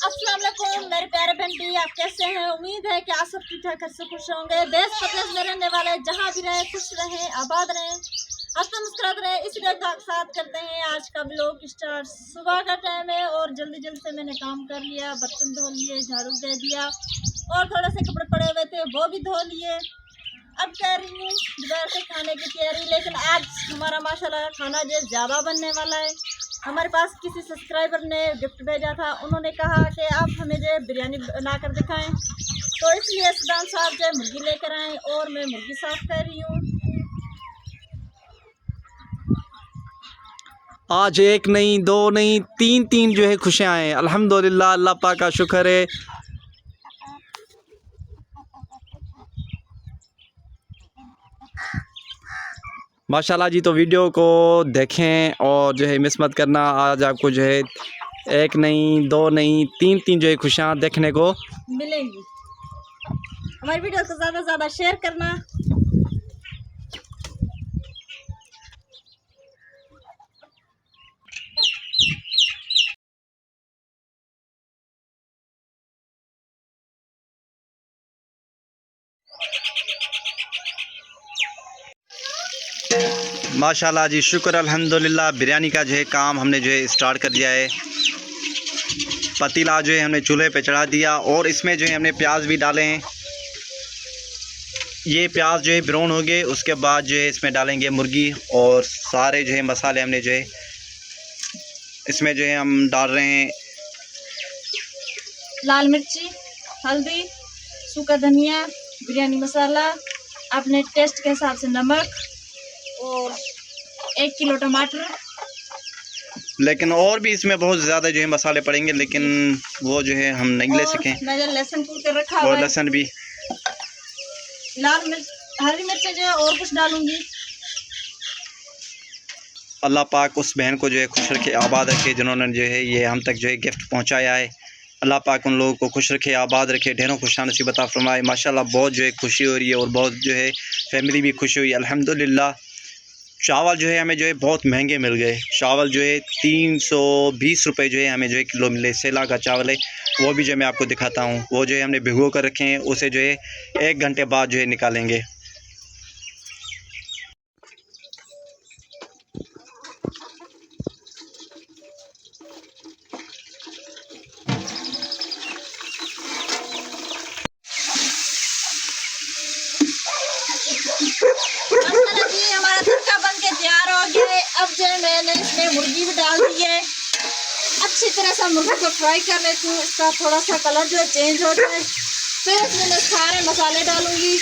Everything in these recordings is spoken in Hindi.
अस्सलाम वालेकुम मेरे प्यारे बहन, आप कैसे हैं? उम्मीद है कि आप सब ठीक ठाक से खुश होंगे। देश प्रदेश में रहने वाले जहाँ भी रहे खुश रहें, आबाद रहें, हंसते मुस्कुराते रहें। इसी के साथ करते हैं आज का ब्लॉग स्टार्ट। सुबह का टाइम है और जल्दी जल्दी से मैंने काम कर लिया, बर्तन धो लिए, झाड़ू दे दिया और थोड़े से कपड़े पड़े हुए थे वो भी धो लिए। अब कह रही हूँ दोपहर से खाने की तैयारी, लेकिन आज हमारा माशाल्लाह खाना जो ज़्यादा बनने वाला है। हमारे पास किसी सब्सक्राइबर ने गिफ्ट भेजा था, उन्होंने कहा कि आप हमें जो बिरयानी बना कर दिखाएं, तो इसलिए सदाम साहब जो मुर्गी लेकर आए और मैं मुर्गी साफ कर रही हूँ। आज एक नहीं, दो नहीं, तीन जो है खुशियाँ हैं। अल्हम्दुलिल्लाह, अल्लाह पाक का शुक्र है। माशाल्लाह जी, तो वीडियो को देखें और जो है मिस मत करना। आज आपको जो है एक नहीं, दो नहीं, तीन जो है खुशियाँ देखने को मिलेंगी। हमारी वीडियो को ज़्यादा से ज़्यादा शेयर करना। माशाल्लाह जी, शुक्र अल्हम्दुलिल्लाह। बिरयानी का जो है काम हमने जो है स्टार्ट कर दिया है। पतीला जो है हमने चूल्हे पे चढ़ा दिया और इसमें जो है हमने प्याज भी डाले हैं। ये प्याज जो है ब्राउन हो गए, उसके बाद जो है इसमें डालेंगे मुर्गी और सारे जो है मसाले हमने जो है इसमें जो है हम डाल रहे हैं। लाल मिर्ची, हल्दी, सूखा धनिया, बिरयानी मसाला, अपने टेस्ट के हिसाब से नमक और 1 किलो टमाटर। लेकिन और भी इसमें बहुत ज़्यादा जो है मसाले पड़ेंगे, लेकिन वो जो है हम नहीं ले सकें। मैंने लहसुन कूट कर रखा हुआ और है। लहसुन भी, लाल मिर्च, हरी मिर्च जो है और कुछ डालूंगी। अल्लाह पाक उस बहन को जो है खुश रखे, आबाद रखे, जिन्होंने जो है ये हम तक जो है गिफ्ट पहुंचाया है। अल्लाह पाक उन लोगों को खुश रखे, आबाद रखे, ढेरों खुशा नसीब अता फरमाए। माशाल्लाह बहुत जो है खुशी हो रही है और बहुत जो है फैमिली भी खुश हुई अल्हम्दुलिल्लाह। चावल जो है हमें जो है बहुत महंगे मिल गए। चावल जो है 320 रुपये जो है हमें जो है किलो मिले। सेला का चावल है, वो भी जो मैं आपको दिखाता हूँ। वो जो है हमने भिगो कर रखे हैं, उसे जो है 1 घंटे बाद जो है निकालेंगे। हमारा तड़का बन के तैयार हो गया। अब जो है मैंने इसमें मुर्गी भी डाल दी है। अच्छी तरह से मुर्गी को फ्राई कर लेती हूँ, इसका थोड़ा सा कलर जो है चेंज हो जाए। फिर इसमें मैं सारे मसाले डालूंगी।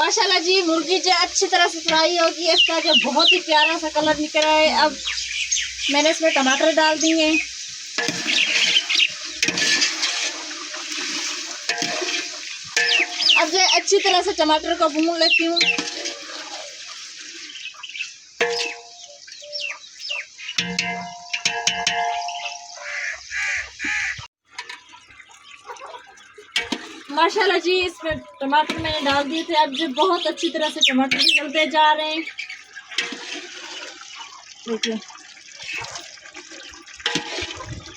माशाल्लाह जी, मुर्गी जो अच्छी तरह से फ्राई होगी, इसका जो बहुत ही प्यारा सा कलर निकल रहा है। अब मैंने इसमें टमाटर डाल दिए। अब जो अच्छी तरह से टमाटर को भून लेती हूँ। माशाल्लाह जी, इसमें टमाटर मैंने डाल दिए थे। अब जो बहुत अच्छी तरह से टमाटर निकलते जा रहे हैं। देखिए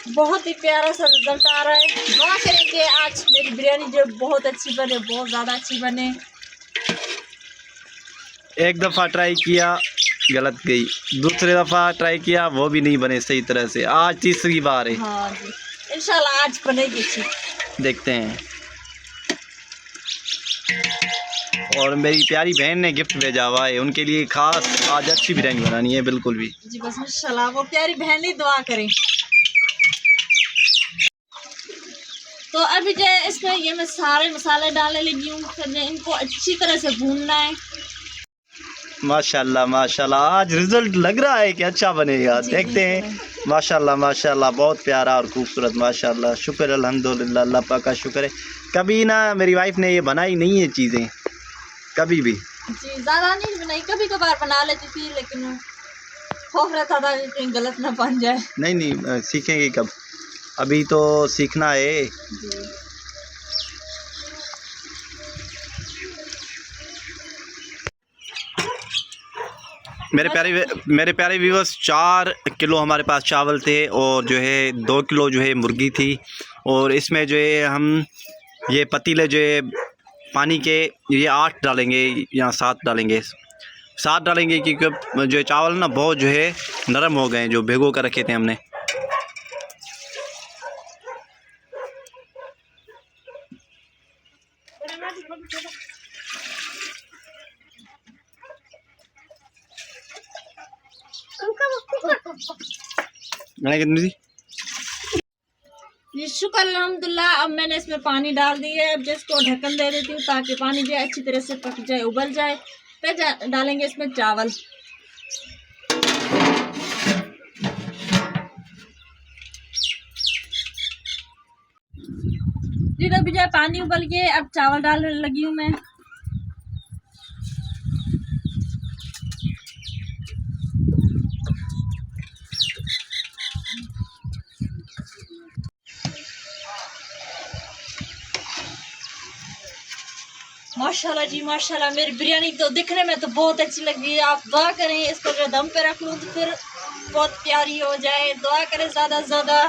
बहुत ही प्यारा सा रिजल्ट आ रहा है। दुआ करेंगे आज मेरी बिरयानी जो बहुत अच्छी बने, बहुत ज़्यादा अच्छी बने। एक दफ़ा ट्राई किया, गलत गई। दूसरी दफ़ा ट्राई किया, वो भी नहीं बने सही तरह से। आज तीसरी बार है। हाँ जी, इंशाल्लाह आज बनेगी अच्छी। देखते हैं। और मेरी प्यारी बहन ने गिफ्ट भेजा हुआ है, उनके लिए खास आज अच्छी बिरयानी बनानी है। बिल्कुल भी जी, बस इंशाल्लाह वो प्यारी बहन ही दुआ करें। तो अभी जो है इसमें ये मैं सारे मसाले डालने लगी हूँ। फिर इनको अच्छी तरह से भूनना है। माशाल्लाह माशाल्लाह, आज रिजल्ट लग रहा है कि अच्छा बनेगा। देखते हैं। माशाल्लाह माशाल्लाह, बहुत प्यारा और खूबसूरत। माशाल्लाह, शुक्र अल्हम्दुलिल्लाह, अल्लाह पाक का शुक्र है। कभी ना मेरी वाइफ ने ये बनाई नहीं है चीज़ें, कभी भी जी। ज़्यादा नहीं बनाई, कभी कभार बना लेती थी, लेकिन खौफ रहता था कि कहीं गलत ना बन जाए। नहीं, सीखेंगे कब। अभी तो सीखना है। जी। मेरे प्यारे व्यूअर्स, 4 किलो हमारे पास चावल थे और जो है 2 किलो जो है मुर्गी थी। और इसमें जो है हम ये पतीले जो है पानी के ये 8 डालेंगे या 7 डालेंगे, 7 डालेंगे क्योंकि जो है चावल ना बहुत जो है नरम हो गए, जो भिगो कर रखे थे हमने। जी शुक्र अल्हम्दुलिल्लाह। अब मैंने इसमें पानी डाल दिया है। अब जिसको ढक्कन दे देती हूँ ताकि पानी जो है अच्छी तरह से पक जाए, उबल जाए। फिर डालेंगे इसमें चावल। जी तो अभी जो है पानी उबल गए, अब चावल डालने लगी हूँ मैं। माशाल्लाह जी माशाल्लाह, मेरी बिरयानी तो दिखने में तो बहुत अच्छी लग रही है। आप दुआ करें इसको जो दम पे रख लूँ तो फिर बहुत प्यारी हो जाए। दुआ करें ज़्यादा से ज़्यादा।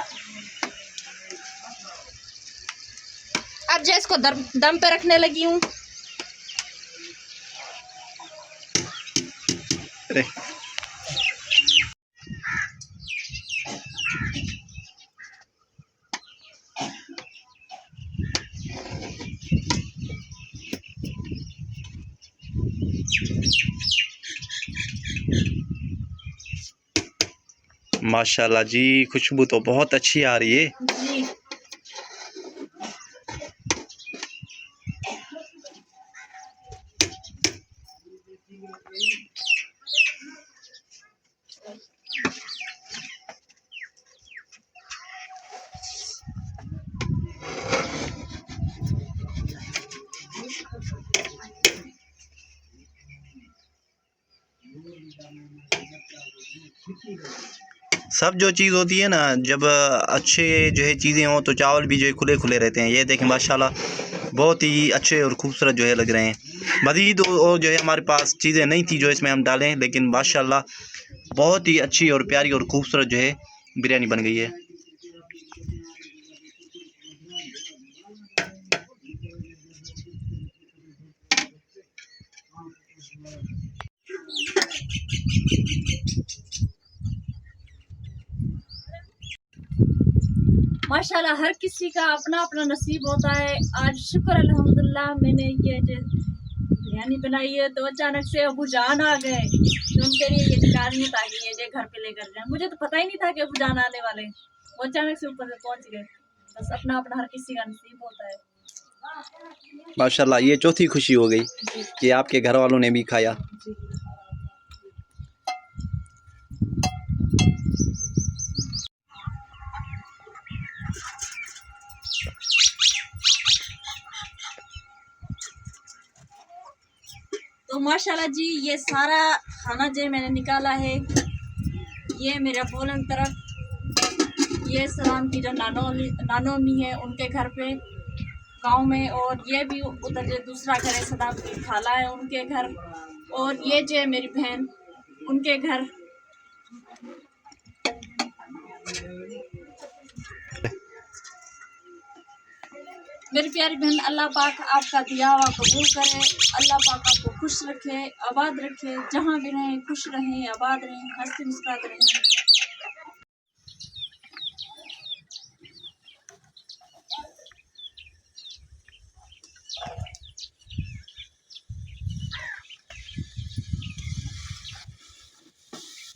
अब जो इसको दम पे रखने लगी हूँ। माशाल्लाह जी, खुशबू तो बहुत अच्छी आ रही है। जी सब जो चीज़ होती है ना, जब अच्छे जो है चीज़ें हों तो चावल भी जो है खुले खुले रहते हैं। ये देखें माशाल्लाह, बहुत ही अच्छे और खूबसूरत जो है लग रहे हैं। मज़ीद और जो है हमारे पास चीज़ें नहीं थी जो इसमें हम डालें, लेकिन माशाल्लाह बहुत ही अच्छी और प्यारी और खूबसूरत जो है बिरयानी बन गई है। माशाल्लाह, हर किसी का अपना अपना नसीब होता है। आज शुक्र अल्हम्दुलिल्लाह मैंने ये जो बिरयानी बनाई है तो अचानक से अबू जान आ गए तो उनके लिए ये निकालनी ताकि ये जो घर पे लेकर जाए। मुझे तो पता ही नहीं था कि अबू जान आने वाले, वो अचानक से ऊपर से पहुंच गए। बस अपना अपना हर किसी का नसीब होता है। माशाल्लाह, ये चौथी खुशी हो गई कि आपके घर वालों ने भी खाया। तो माशाल्लाह जी, ये सारा खाना जो मैंने निकाला है, ये मेरे बोलन तरफ ये सलाम की जो नानोमी है उनके घर पे गांव में, और ये भी उधर जो दूसरा घर है सदाम की खाला है उनके घर, और ये जो है मेरी बहन उनके घर। मेरी प्यारी बहन, अल्लाह पाक आपका दिया हुआ कबूल करे। अल्लाह पाक आपको खुश रखे, आबाद रखे, जहाँ भी रहें खुश रहें, आबाद रहें, हंसते मुस्कुराते रहें।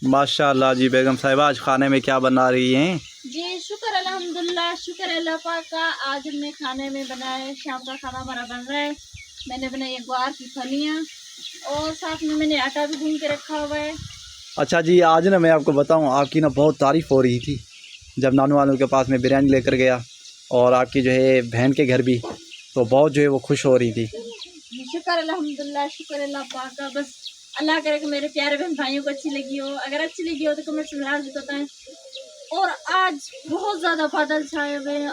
माशाल्लाह जी, बेगम साहिबा आज खाने में क्या बना रही हैं? जी शुक्र अल्हम्दुलिल्लाह, शुक्र अल्लाह पाक का। आज हमने खाने में बनाया, शाम का खाना हमारा बन रहा है। मैंने बनाई है ग्वार की फलियाँ और साथ में मैंने आटा भी गूंद के रखा हुआ है। अच्छा जी, आज ना मैं आपको बताऊं, आपकी ना बहुत तारीफ़ हो रही थी जब नानू वालों के पास में बिरयानी लेकर गया, और आपकी जो है बहन के घर भी, तो बहुत जो है वो खुश हो रही थी। शुक्र अल्हम्दुलिल्लाह, शुक्र अल्लाह पाक का। बस अल्लाह करे कि मेरे प्यारे बहन भाइयों को अच्छी लगी हो। अगर अच्छी लगी हो तो कमेंट्स में ज़रूर बताएं। और आज बहुत ज़्यादा बादल छाए हुए हैं।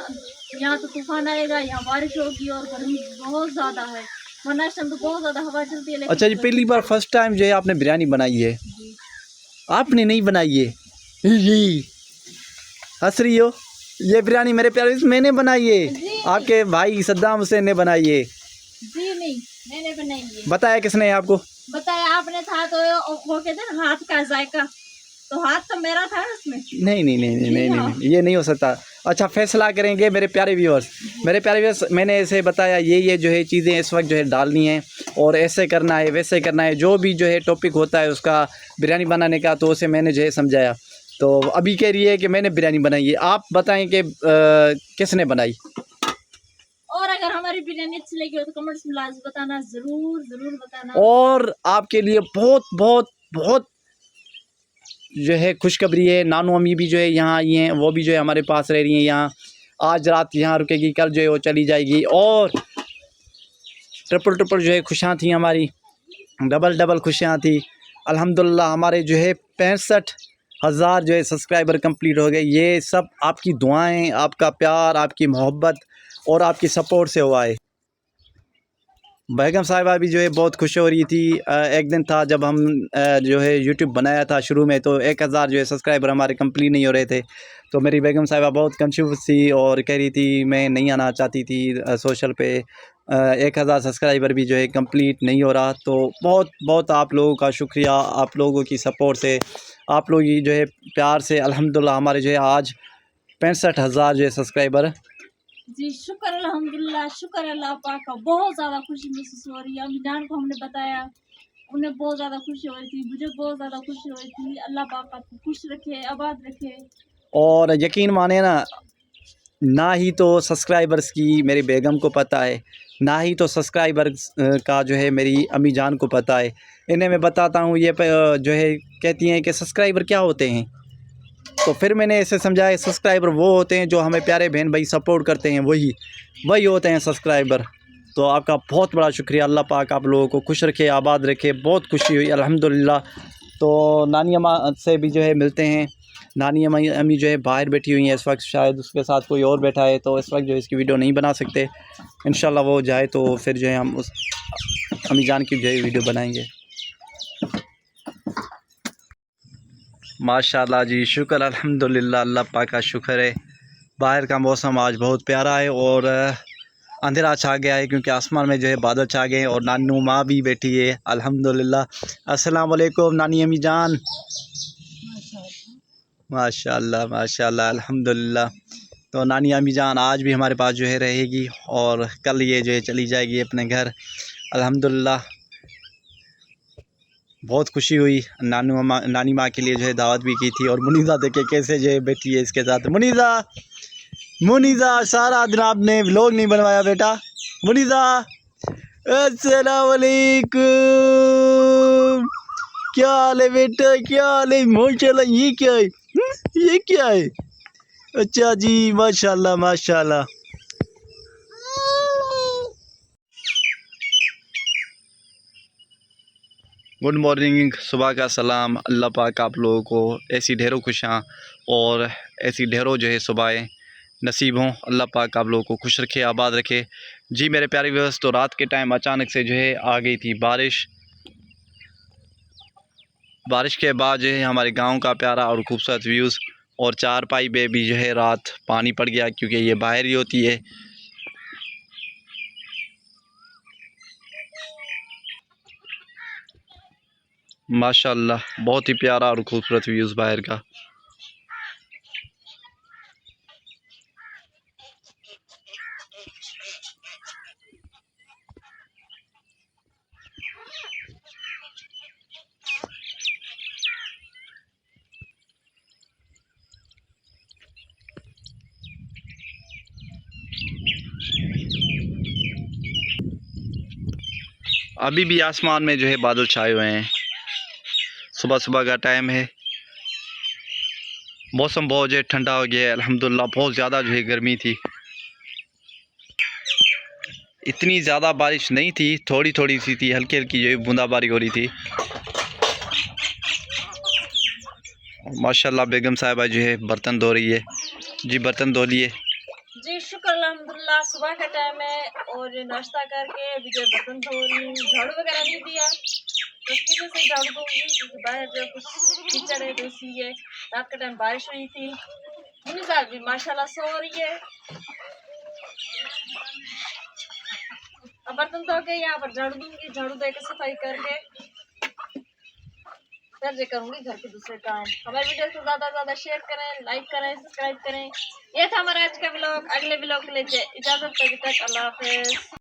यहाँ तो तूफान आएगा, यहाँ बारिश होगी और गर्मी बहुत ज़्यादा है, वरना इस टाइम तो बहुत ज़्यादा हवा चलती है। लेकिन अच्छा जी, पहली बार फर्स्ट टाइम जो है आपने बिरयानी बनाई है? जी। आपने नहीं बनाई है? जी हंस रही हो? ये बिरयानी मेरे प्यारे मैंने बनाई है, जी। आपके भाई सद्दाम हुसैन ने बनाई है। जी नहीं, मैंने बनाई है। बताया किसने आपको? बताया आपने था, तो वो कहते हैं ना हाथ का जायका, तो हाथ तो मेरा था उसमें। नहीं नहीं नहीं नहीं नहीं, हाँ। नहीं, ये नहीं हो सकता। अच्छा, फैसला करेंगे मेरे प्यारे व्यूअर्स। मेरे प्यारे व्यूअर्स, मैंने ऐसे बताया ये जो है चीज़ें इस वक्त जो है डालनी है और ऐसे करना है वैसे करना है, जो भी जो है टॉपिक होता है उसका बिरयानी बनाने का, तो उसे मैंने जो है समझाया। तो अभी कह रही है कि मैंने बिरयानी बनाई है। आप बताएं कि किसने बनाई? और अगर हमारी बिरयानी अच्छी लगी हो तो कमेंट्स में लाजमी बताना, ज़रूर ज़रूर बताना। और आपके लिए बहुत बहुत बहुत जो है खुशखबरी है, नानू अम्मी भी जो है यहाँ आई हैं, वो भी जो है हमारे पास रह रही हैं यहाँ। आज रात यहाँ रुकेगी, कल जो है वो चली जाएगी। और ट्रिपल ट्रिपल जो है खुशियाँ थी हमारी, डबल डबल खुशियाँ थी। अल्हम्दुलिल्लाह हमारे जो है 65,000 जो है सब्सक्राइबर कंप्लीट हो गए। ये सब आपकी दुआएं, आपका प्यार, आपकी मोहब्बत और आपकी सपोर्ट से हुआ है। बेगम साहिबा भी जो है बहुत खुश हो रही थी। एक दिन था जब हम जो है यूट्यूब बनाया था शुरू में, तो 1000 जो है सब्सक्राइबर हमारे कंप्लीट नहीं हो रहे थे। तो मेरी बेगम साहिबा बहुत कंफ्यूज थी और कह रही थी मैं नहीं आना चाहती थी सोशल पे। 1000 सब्सक्राइबर भी जो है कंप्लीट नहीं हो रहा। तो बहुत बहुत आप लोगों का शुक्रिया, आप लोगों की सपोर्ट से, आप लोग की जो है प्यार से अल्हम्दुलिल्लाह हमारे जो है आज 65,000 जो है सब्सक्राइबर। जी शुक्र अल्हम्दुलिल्लाह, शुक्र अल्लाह पाक का। बहुत ज़्यादा खुशी महसूस हो रही है। अम्मी जान को हमने बताया, उन्हें बहुत ज़्यादा खुशी हो रही थी, मुझे बहुत ज़्यादा खुशी हो रही थी। अल्लाह पाक आपको खुश रखे, आबाद रखे। और यकीन माने ना ही तो सब्सक्राइबर्स की मेरी बेगम को पता है, ना ही तो सब्सक्राइबर्स का जो है मेरी अम्मी जान को पता है। इन्हें मैं बताता हूँ, ये जो है कहती हैं कि सब्सक्राइबर क्या होते हैं। तो फिर मैंने ऐसे समझाया, सब्सक्राइबर वो होते हैं जो हमें प्यारे बहन भाई सपोर्ट करते हैं, वही होते हैं सब्सक्राइबर। तो आपका बहुत बड़ा शुक्रिया। अल्लाह पाक आप लोगों को खुश रखे, आबाद रखे। बहुत खुशी हुई अल्हम्दुलिल्लाह। तो नानी अम्मा से भी जो है मिलते हैं। नानी अम्मी जो है बाहर बैठी हुई हैं इस वक्त, शायद उसके साथ कोई और बैठा है, तो इस वक्त जो है इसकी वीडियो नहीं बना सकते। इंशाल्लाह वो जाए तो फिर जो है हम उस अम्मी जान की जो है वीडियो बनाएंगे। माशाल्लाह जी, शुक्र अल्हम्दुलिल्लाह, अल्लाह पाक का शुक्र है। बाहर का मौसम आज बहुत प्यारा है और अंधेरा छा गया है क्योंकि आसमान में जो है बादल छा गए हैं। और नानू माँ भी बैठी है अल्हम्दुलिल्लाह। अस्सलाम वालेकुम नानी अम्मी जान। माशाल्लाह माशाल्लाह अल्हम्दुलिल्लाह। तो नानी अम्मी जान आज भी हमारे पास जो है रहेगी और कल ये जो है चली जाएगी अपने घर अल्हम्दुलिल्लाह। बहुत खुशी हुई। नानी माँ के लिए जो है दावत भी की थी। और मुनीज़ा देखे कैसे जो है बैठी है इसके साथ। मुनीज़ा सारा दिन आपने व्लॉग नहीं बनवाया बेटा। मुनीज़ा अस्सलाम वालेकुम, क्या हाल है बेटा, क्या हाल है? माशाल्लाह, ये क्या है? ये क्या है? अच्छा जी, माशाल्लाह माशाल्लाह। गुड मॉर्निंग, सुबह का सलाम। अल्लाह पाक आप लोगों को ऐसी ढेरों खुशियाँ और ऐसी ढेरों जो है सुबहें नसीब हों। अल्लाह पाक आप लोगों को खुश रखे, आबाद रखे। जी मेरे प्यारे व्यूअर्स, तो रात के टाइम अचानक से जो है आ गई थी बारिश के बाद जो है हमारे गांव का प्यारा और खूबसूरत व्यूज़। और चारपाई पे भी जो है रात पानी पड़ गया क्योंकि ये बाहर ही होती है। माशाल्लाह बहुत ही प्यारा और खूबसूरत व्यूज़ बाहर का। अभी भी आसमान में जो है बादल छाए हुए हैं। सुबह सुबह का टाइम है। मौसम बहुत जो है ठंडा हो गया है अल्हम्दुलिल्लाह। बहुत ज़्यादा जो है गर्मी थी। इतनी ज़्यादा बारिश नहीं थी, थोड़ी थोड़ी सी थी, हल्की हल्की जो है बूंदाबांदी हो रही थी। माशाल्लाह बेगम साहिबा जो है बर्तन धो रही है। जी बर्तन धो लिए। जी शुक्र अल्हम्दुलिल्लाह, सुबह का टाइम है और नाश्ता करके अभी जो बर्तन धो रही हूँ। झाड़ू वगैरह नहीं दिया, बस किसी से झाड़ू दूंगी क्योंकि बाहर जो कुछ कीचड़ है तो इसलिए। रात के टाइम बारिश हुई थी। मुनीसा भी माशाल्लाह सो रही है। अब बर्तन धो के यहाँ पर झाड़ू दूंगी, झाड़ू दे के सफाई करके फिर जो करूंगी घर के दूसरे काम। हमारे वीडियो को ज्यादा से ज्यादा शेयर करें, लाइक करें, सब्सक्राइब करें। ये था हमारा आज का व्लॉग। अगले व्लॉग के लिए इजाजत, तब तक अल्लाह हाफिज।